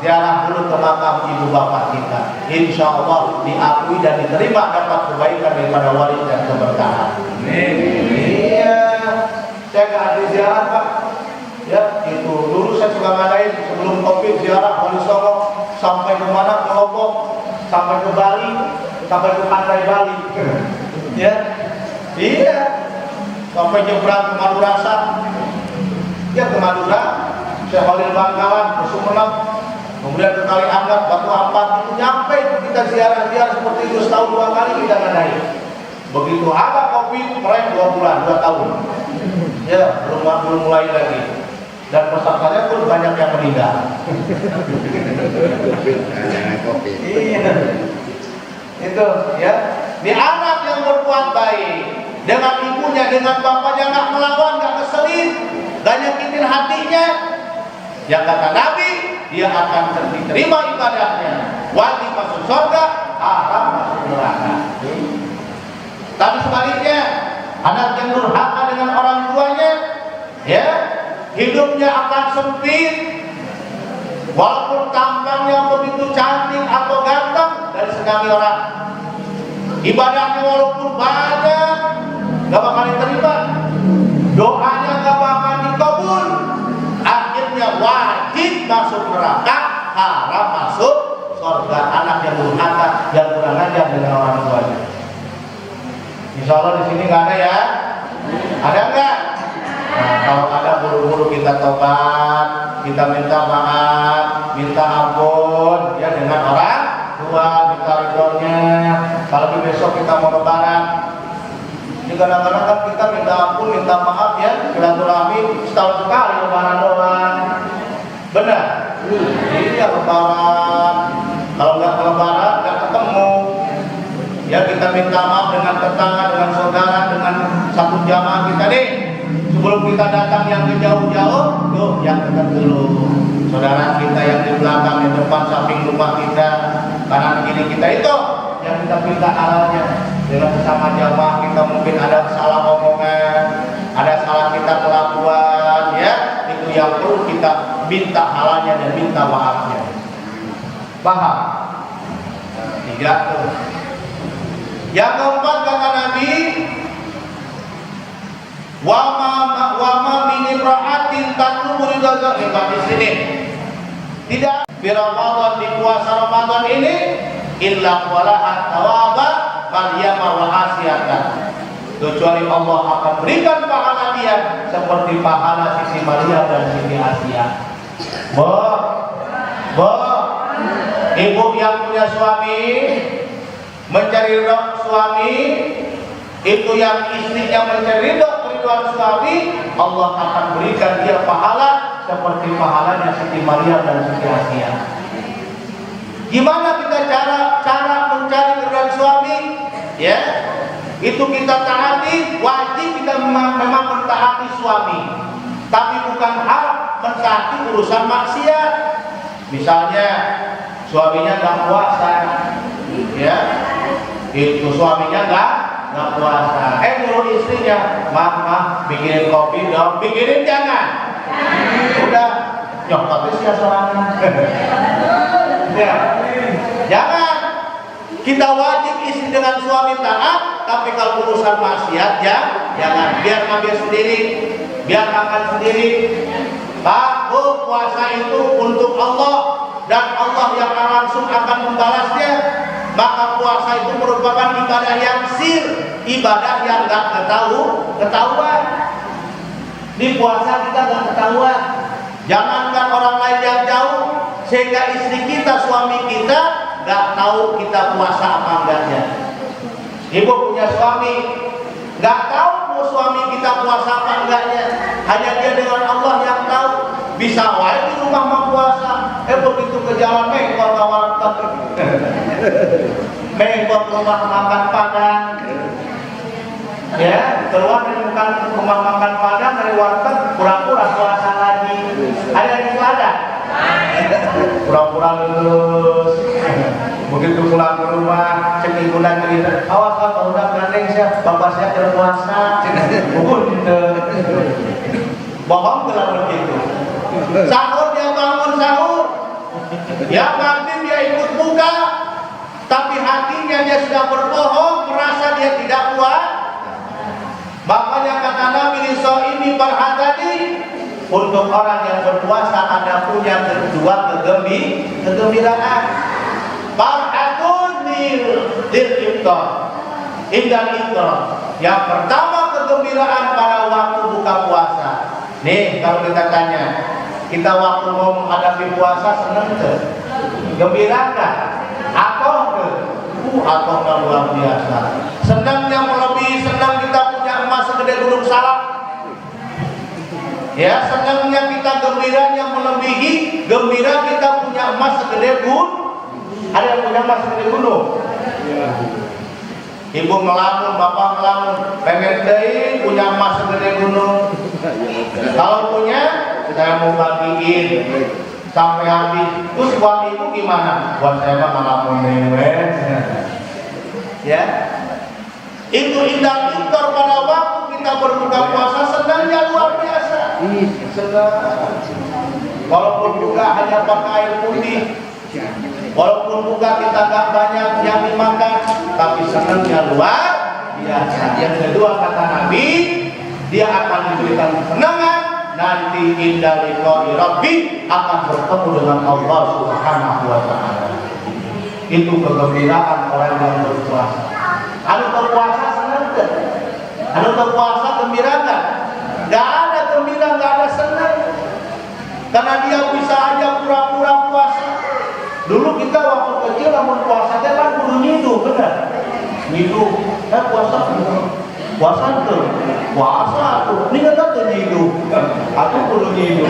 ziarah dulu ke makam ibu bapak kita. Insya Allah diakui dan diterima, dapat kebaikan daripada wali dan keberkahan. Iya, saya nggak ada ziarah Pak. Ya, itu dulu saya suka ngadain sebelum Covid ziarah Wali Songo sampai ke mana, ke Lombok, sampai ke Bali, sampai ke pantai Bali. Ya, iya, sampai nyebrang ke Madurasa, ya ke Madura, Syekh Khalil Bangkalan, ke Sumeneb, kemudian ke Kali Angat, Batu Ampat, itu nyampe kita ziarah seperti itu setahun 2 kali kita ngadain. Begitu ada Covid, meraih 2 bulan, 2 tahun, ya belum mulai lagi. Dan pesertanya pun banyak yang meninggal. Iya, itu ya. Di anak yang berbuat baik dengan ibunya, dengan bapaknya, nggak melawan, nggak ngeselin, nggak nyakitin hatinya, yang kata Nabi, dia akan diterima ibadahnya, wajib masuk surga, haram masuk neraka. Tapi sebaliknya, anak yang durhaka dengan orang tuanya, ya, hidupnya akan sempit, walaupun tampangnya begitu cantik atau ganteng dan disenangi orang. Ibadahnya walaupun banyak, gak bakal diterima, doanya gak bakal dikabul. Akhirnya wajib masuk surga. Anak yang durhaka, yang kurang ajar dengan orang tuanya. Insya Allah di sini nggak ada ya? Ada nggak? Nah, kalau ada buru-buru kita tobat, kita minta maaf, minta ampun ya dengan orang tua, minta ridhonya. Kalau besok kita mau lebaran, ini kadang-kadang kan kita minta ampun, minta maaf ya, silaturahmi setahun sekali lebaran doang. Benar? Iya lebaran. Kalau nggak lebaran nggak ketemu. Ya kita minta maaf dengan tetangga, dengan saudara, dengan satu jamaah kita nih. Sebelum kita datang yang jauh-jauh, tuh yang dekat dulu. Saudara kita yang di belakang, di depan, samping rumah kita, kanan kiri kita itu yang kita minta halalnya. Dengan sesama jamaah kita mungkin ada salah omongan, ada salah kita kelakuan, ya itu yang perlu kita minta halalnya dan minta maafnya. Paham? Tiga tuh. Yang keempat kata Nabi, wama min imra'atin tatlubu ridha di sini. Tidak di Ramadan, di puasa Ramadan ini illa walaha thawaba qalyama wa hasiyatan. Kecuali Allah akan berikan pahala dia seperti pahala Siti Maria dan Siti Asia. Ibu yang punya suami mencari ridho suami, itu yang istrinya mencari ridho suami, Allah akan berikan dia pahala seperti pahalanya Siti Maria dan Siti Asia. Gimana kita cara mencari ridho suami? Ya, itu kita taati, wajib kita memang mentaati suami, tapi bukan hal mentaati urusan maksiat. Misalnya suaminya nggak puasa, ya. Itu suaminya nggak puasa. Nyuruh istrinya, mama bikinin kopi dong, bikinin jangan. Udah nyokap sih sorangan. Ya, jangan. Kita wajib istri dengan suami taat, tapi kalau urusan maksiat ya jangan. Biar ngambil sendiri, biar makan sendiri. Pak, puasa itu untuk Allah dan Allah yang langsung akan membalasnya. Maka puasa itu merupakan ibadah yang sir, ibadah yang gak ketahuan. Di puasa kita gak ketahuan. Jangankan orang lain yang jauh, sehingga istri kita, suami kita gak tahu kita puasa apa enggaknya. Ibu punya suami, gak tahu suami kita puasa apa enggaknya. Hanya dia dengan Allah yang tahu. Bisa wae di rumah mau puasa, begitu ke jalan mengkol ke warteg, mengkol ke rumah makan Padang, ya keluar dari rumah makan Padang dari warteg, pura-pura puasa lagi. Ada di selada, pura-pura lulus. Begitu pulang ke rumah, cek ibu dan cerita, awas kalau udah gandeng saya, bapak saya berpuasa, bohong telah begitu. Sahur dia bangun sahur, ya berarti dia ikut buka, tapi hatinya dia sudah berbohong, merasa dia tidak kuat. Makanya kata Nabi ini berhati-hati, untuk orang yang berpuasa ada punya kedua kegembiraan. Farhatun lil iftar, indal iftar. Yang pertama kegembiraan pada waktu buka puasa. Nih kalau kita tanya, kita waktu mau menghadapi puasa senang ke? Gembira nggak? Atau ke? Atau luar biasa. Senangnya melebihi senang kita punya emas segede gunung salak. Ya, senangnya kita gembiranya melebihi gembira kita punya emas segede gunung. Ada yang punya emas segede gunung? Ibu ngelamun, bapak ngelamun, pengen deh punya emas segede gunung. Kalau punya, saya mau bagiin sampai habis. Terus buat ibu gimana? Buat saya mah ngelamun mewah. Ya, itu indah iftar pada waktu kita berbuka puasa senangnya luar biasa. Senang. Walaupun juga hanya pakai air putih. Walaupun buka kita gak banyak yang dimakan, tapi senangnya luar biasa. Yang kedua kata Nabi, dia akan diberikan kesenangan nanti inda liqa'i rabbi akan bertemu dengan Allah Subhanahu wa taala. Itu kegembiraan orang yang berpuasa. Anu berpuasa senang ke? Anu berpuasa gembira kan? Gak ada gembira, gak ada senang. Karena dia bisa aja pura-pura puasa. Dulu kita waktu kecil namun puasa teh kan kudu nyidu, benar? Nyidu, puasa tuh, puasa tuh, ini kan tuh nyidu, aku kudu nyidu.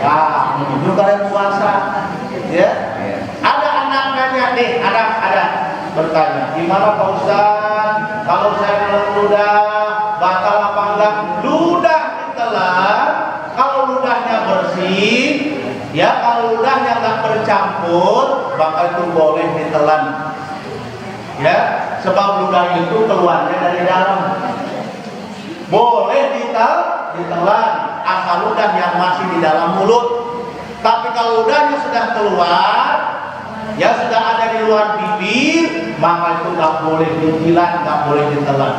Nah, nyidu kalian puasa, ya? Ada anak nanya nih, ada bertanya, gimana Pak Ustaz? Kalau saya ludah, batal apa enggak? Ludah ditelan, kalau ludahnya bersih. Ya, kalau ludahnya nggak bercampur, maka itu boleh ditelan. Ya, sebab ludah itu keluarnya dari dalam. Boleh ditelan asal ludah yang masih di dalam mulut. Tapi kalau ludahnya sudah keluar, ya sudah ada di luar bibir, maka itu nggak boleh dijilat, nggak boleh ditelan.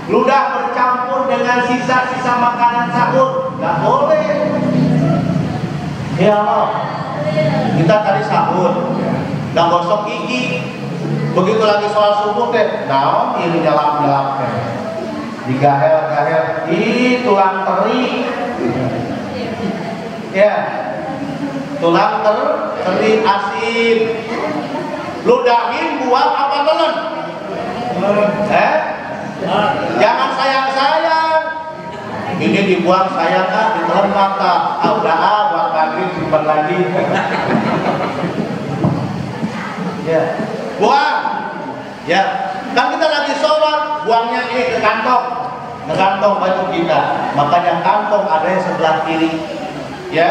Ludah bercampur dengan sisa-sisa makanan sahur, nggak boleh. Ya Allah, kita tadi sahur, nggak gosok gigi, begitu lagi sholat subuh teh, naon ini nyelap digahel-gahel, tulang teri, ya, tulang teri asin, ludahin buang apa telan? Jangan sayang-sayang. Ini dibuang sayang ditelan mata. Udah buat maghrib simpan lagi. Ya, buang. Ya, kan kita lagi sholat, buangnya ke kantong baju kita. Makanya kantong ada yang sebelah kiri. Ya,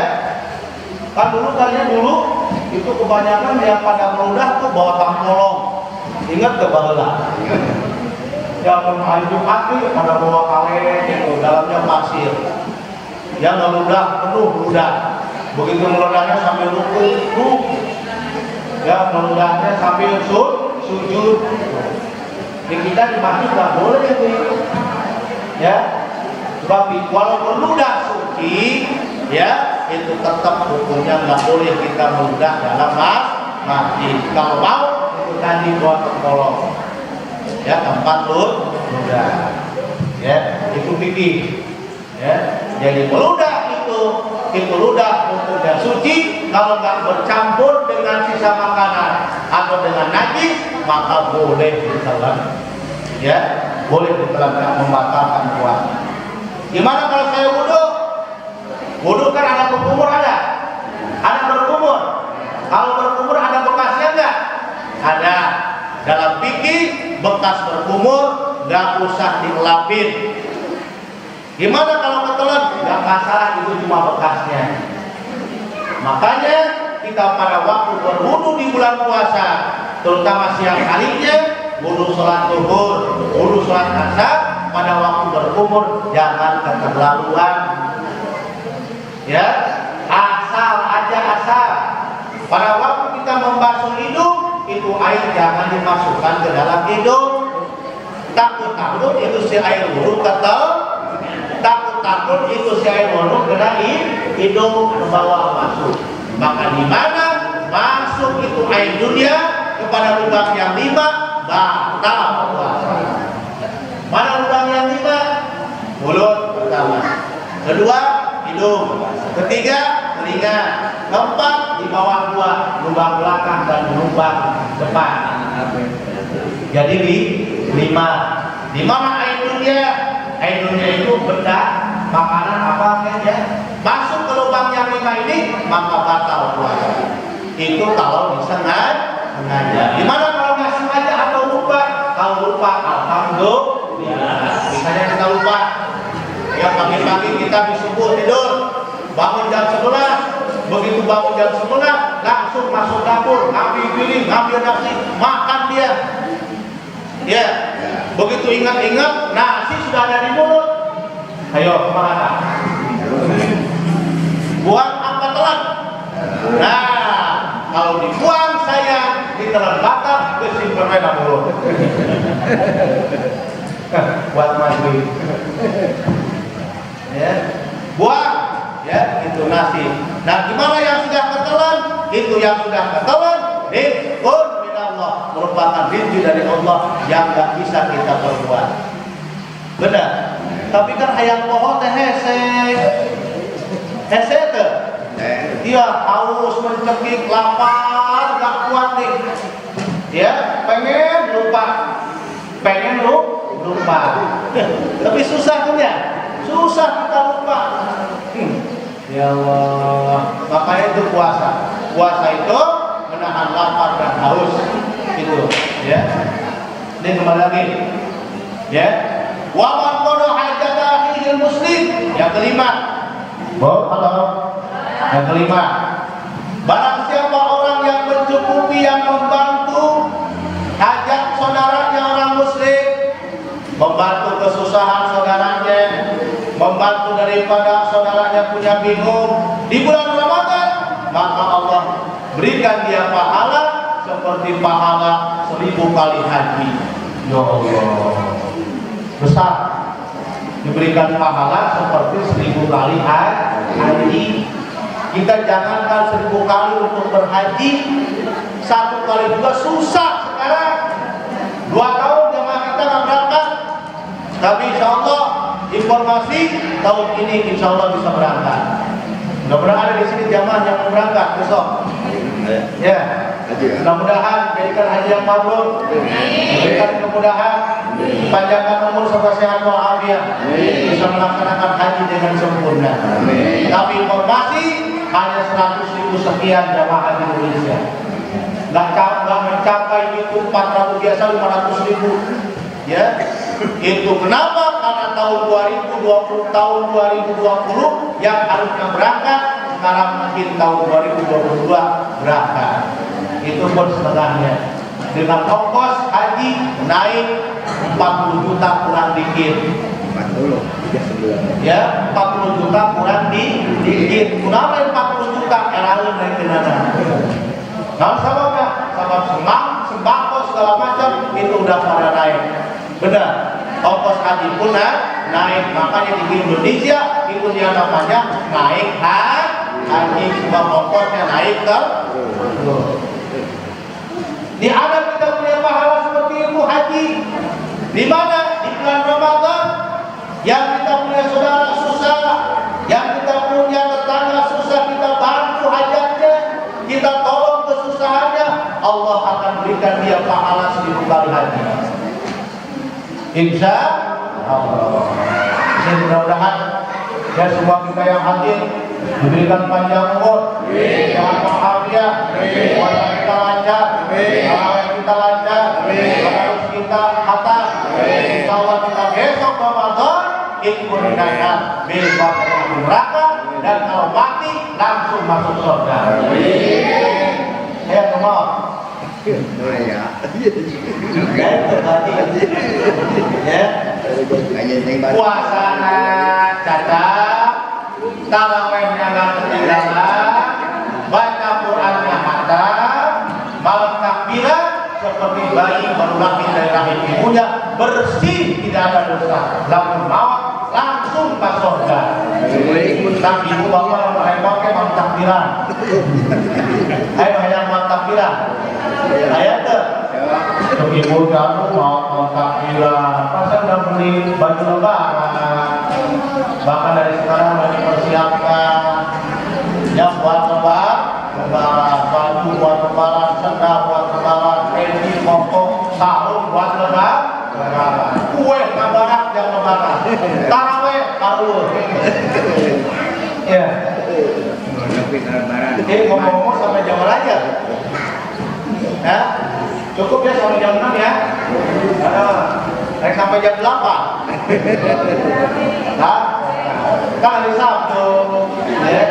kan kalian dulu itu kebanyakan yang pada meludah tuh bawa tangkolong. Ingat ke baheula? Yang hari Jumat itu pada bawa kaleng itu dalamnya pasir. Yang meludah penuh ludah. Begitu meludahnya sambil rukuk, ya meludahnya sambil sujud. Di kita di masjid nggak boleh itu. Ya, sebab walaupun ludah suci, ya itu tetap hukumnya nggak boleh kita meludah dalam masjid. Kalau mau itu tadi buat tolong. Ya, tempat ludah, ya itu fikih, ya jadi meludah itu ludah hukumnya suci. Kalau nggak bercampur dengan sisa makanan atau dengan najis, maka boleh ditelan, ya boleh ditelan, nggak membatalkan puasa. Gimana kalau saya wudhu kan ada berkumur, ada berkumur. Kalau berkumur ada bekasnya nggak? Ada. Dalam fikih bekas berkumur nggak usah dielapin. Gimana kalau ketelan? Nggak masalah, itu cuma bekasnya. Makanya kita pada waktu berwudu di bulan puasa, terutama siang harinya, wudu sholat zuhur, wudu sholat asar, pada waktu berkumur jangan keterlaluan. Ya, asal. Pada waktu kita membasuh hidung, itu air jangan dimasukkan ke dalam hidung. Takut itu si air wudu takut itu si air wudu kena hidung ke bawah masuk. Maka di mana masuk itu air dunia kepada lubang yang 5, batal puasa. Mana lubang yang 5? Mulut pertama, kedua hidung, ketiga telinga, keempat di bawah 2 lubang belakang dan lubang depan. Jadi 5. Di mana air dunia? Air dunia itu benda, makanan apa ya? Masuk ke lubang yang 5 ini, maka batal puasa. Itu kalau disengaja. Gimana kalau nggak sengaja atau lupa? Kalau lupa, alhamdulillah. Misalnya kita lupa, ya pagi-pagi kita di subuh tidur, bangun jam 11. Begitu bangun jam 11, langsung masuk dapur, ambil piring, ambil nasi, makan dia. Ya, begitu ingat-ingat, nasi sudah ada di mulut. Ayo kemana? Buang apa telan? Nah, kalau dibuang saya ditelan batal, kesimpulan mulut. Buat maghrib. ya, buang, ya, itu nasi. Nah, gimana yang sudah ketelan? Itu yang sudah ketelan, rizqun minallah, merupakan rezeki dari Allah yang nggak bisa kita perbuat. Benar. Tapi kan hayang pohon teh hese teh. Dia haus, mencekik, lapar, gak kuat nih. Ya, pengen lupa. Tapi susah kan ya? Susah kita lupa. Ya Allah. Makanya itu puasa. Puasa itu menahan lapar dan haus. Itu, ya. Ini kembali lagi. Ya. Wa man qada hajata akhihil muslim. Yang kelima. Yang kelima. Barang siapa orang yang mencukupi, yang membantu hajat saudaranya orang muslim, membantu kesusahan saudaranya, membantu daripada saudaranya punya bingung di bulan Ramadan, maka Allah berikan dia pahala seperti pahala 1000 kali haji. Ya Allah, besar, diberikan pahala seperti 1000 kali haji. Kita jangankan 1000 kali untuk berhaji, 1 kali juga susah sekarang. 2 tahun jemaah kita nggak berangkat, tapi insya Allah informasi tahun ini insya Allah bisa berangkat. Mudah-mudahan ada di sini jamaah yang mau berangkat besok. Ya, mudah-mudahan jadikan haji yang mabrur, berikan kemudahan, panjangkan umur serta sehat walafiat, bisa melaksanakan haji dengan sempurna. Tapi informasi hanya 100.000 sekian jamaah haji Indonesia. Nggak mencapai itu 400 biasa 500.000. Ya, itu kenapa? Karena tahun 2020 yang harusnya berangkat sekarang mungkin tahun 2022 berangkat. Itu pun setengahnya. Dengan ongkos haji naik 40 juta kurang dikit. 40 ya, 40 juta kurang dikit. Kenapa 40 juta? Eralun naik ke mana? Nah, sababnya sabab sembako segala macam itu udah pada naik. Benar. Ongkos haji pun naik. Makanya di Indonesia itu yang namanya naik haji, sebab ongkosnya naik terus. Di ada kita punya pahala seperti itu haji. Di mana? Di bulan Ramadan yang kita punya saudara susah, yang kita punya tetangga susah, kita bantu hajatnya, kita tolong kesusahannya, Allah akan berikan dia pahala 1000 kali haji. Insya Allah. Jadi mudah-mudahan ya semua kita yang hadir diberikan panjang umur, sehat walafiat, puasa kita lancar, tarawih kita lancar, harus kita khatam. Insya Allah kita besok Ramadan ikut hidayah, bebas dari neraka, dan kalau mati langsung masuk surga. Ya semua. Puasana cacat, tarawehnya nggak ketinggalan, baca Qurannya hatam, malam takbiran seperti bayi baru lahir dari rahim ibunya, bersih, tidak ada dosa, langsung mawar, langsung ke surga. Tapi ibu bapak yang merepotkan malam takbiran. Ayo yang malam takbiran. Ayat tuh. Ibu kamu mau takbiran, masa udah beli baju lebaran, bahkan dari sekarang udah dipersiapkan ya buat lebaran, baju buat lebaran, sendal buat lebaran, peci, pokok, sarung buat lebaran, kue kabarak yang lebaran, taraweh karun. Ya. Jadi ngomong-ngomong sampai jam aja. Ya. Cukup ya sampai jam 6 ya. Sampai jam 8. Nah, kan hari Sabtu. Ya.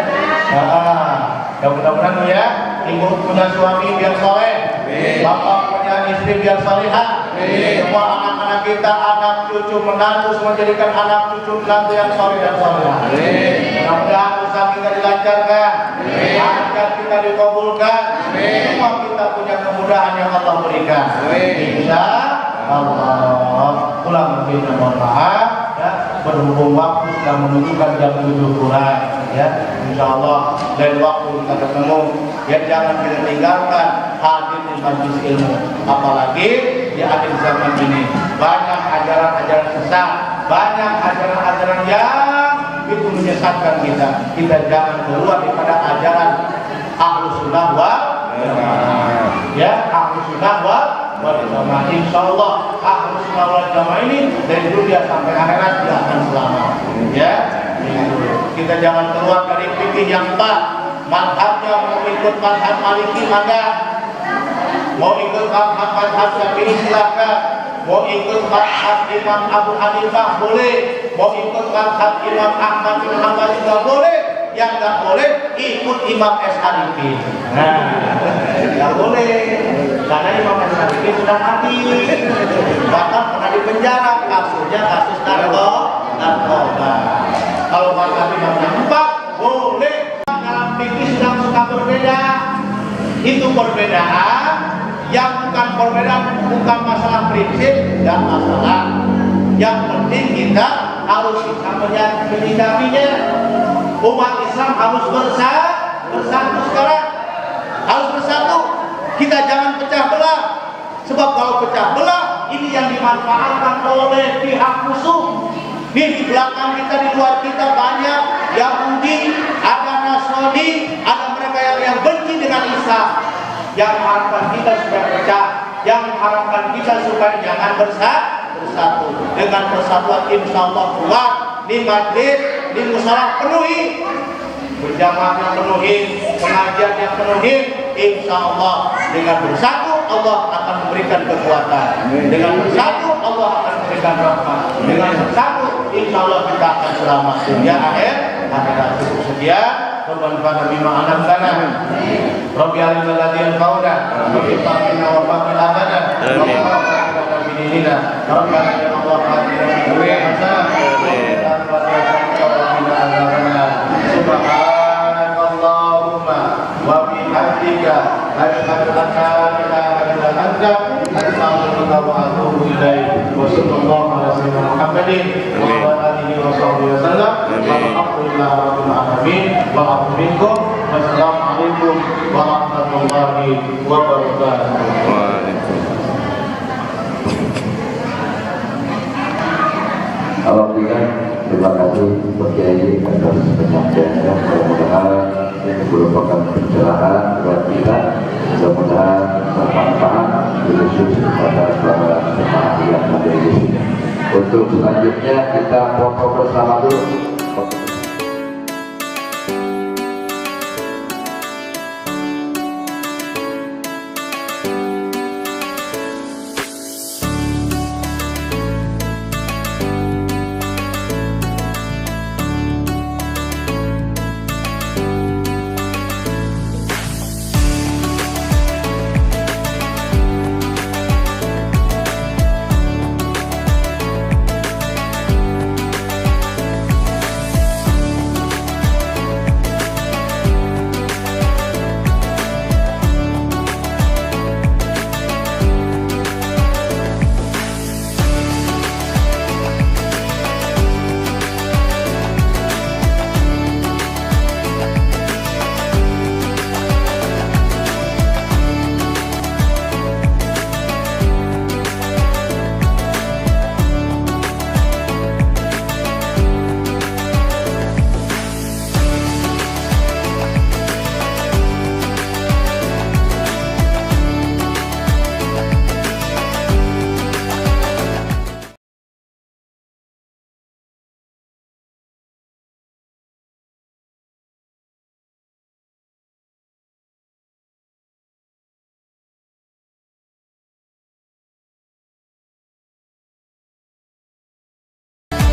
Ya mudah-mudahan ya, ibu punya suami biar soleh, bapak punya istri biar salihah. Semua anak-anak kita, anak cucu menantu semua jadikan anak cucu menantu yang soleh dan salihah. Mudah-mudahan usaha kita dilancarkan, hajat kita dikabulkan, semua kita punya kemudahan yang Allah berikan. Insya Allah. Pulang mungkin mohon maaf. Ya. berhubung waktu sudah menunjukkan jam 7 kurang ya. Insyaallah lain waktu kita ketemu ya, jangan kita tinggalkan hadir di majelis ilmu, apalagi di akhir zaman ini banyak ajaran-ajaran sesat, banyak ajaran-ajaran yang itu menyesatkan kita. Kita jangan keluar daripada ajaran Ahlus Sunnah wal Jamaah ya, Ahlus Sunnah wal Jamaah. Insyaallah Ahlus Sunnah wal Jamaah ini dari dunia sampai akhirat tidak akan selamat ya. Kita jangan keluar dari fikih yang empat. Mazhabnya mau ikut mazhab Maliki maka, mau ikut mazhab Syafi'i silakan, mau ikut mazhab Imam Abu Hanifah boleh, mau ikut mazhab Imam Ahmad bin Hanbal juga boleh. Yang nggak boleh ikut Imam Syarifin. Nah, nggak boleh karena Imam Syarifin sudah mati, bahkan pernah dipenjara, kasusnya kasus narkoba. Kalau mazhab Imam yang empat boleh. Dalam fikih sedang suka berbeda. Itu perbedaan yang bukan perbedaan, bukan masalah prinsip dan masalah. Yang penting kita harus bisa menyikapinya. Umat Islam harus bersatu sekarang, harus bersatu. Kita jangan pecah belah. Sebab kalau pecah belah, ini yang dimanfaatkan oleh pihak musuh. Di belakang kita, di luar kita banyak Yahudi, ada Nasrani, ada mereka yang benci dengan Islam. Yang mengharapkan kita supaya pecah, yang mengharapkan kita supaya jangan bersatu. Dengan persatuan insyaallah kuat di majlis, di musyawarah penuhi, berjamaah penuhi, pengajian yang penuhi. Insyaallah dengan bersatu Allah akan memberikan kekuatan. Dengan bersatu Allah akan memberikan rahmat. Dengan bersatu insyaallah kita akan selamat dunia akhirat. Cukup sekian. Bermanfaat bima anamtana. Rabbi alimul ladzi yanfa'una. Rabbi fa'ina wa fa'ina abada. Rabbi fa'ina bidinina. Rabbana ya Allah atina fid dunya hasanah wa fil akhirati hasanah. Subhanakallahumma wa bihamdika asyhadu an la ilaha illa anta astaghfiruka wa atubu ilaik. Wa sallallahu ala sayyidina Muhammadin wa ala alihi wa sahbihi wasallam. Alhamdulillahi rabbil alamin. Wa a'udzubikum. Wassalamualaikum warahmatullahi wabarakatuh. Alhamdulillah, terima kasih Pak Kiai atas penyampaiannya. Mudah-mudahan ini merupakan pencerahan buat kita. Mudah-mudahan bermanfaat khusus kepada para jemaah yang ada di sini. Untuk selanjutnya kita foto bersama dulu.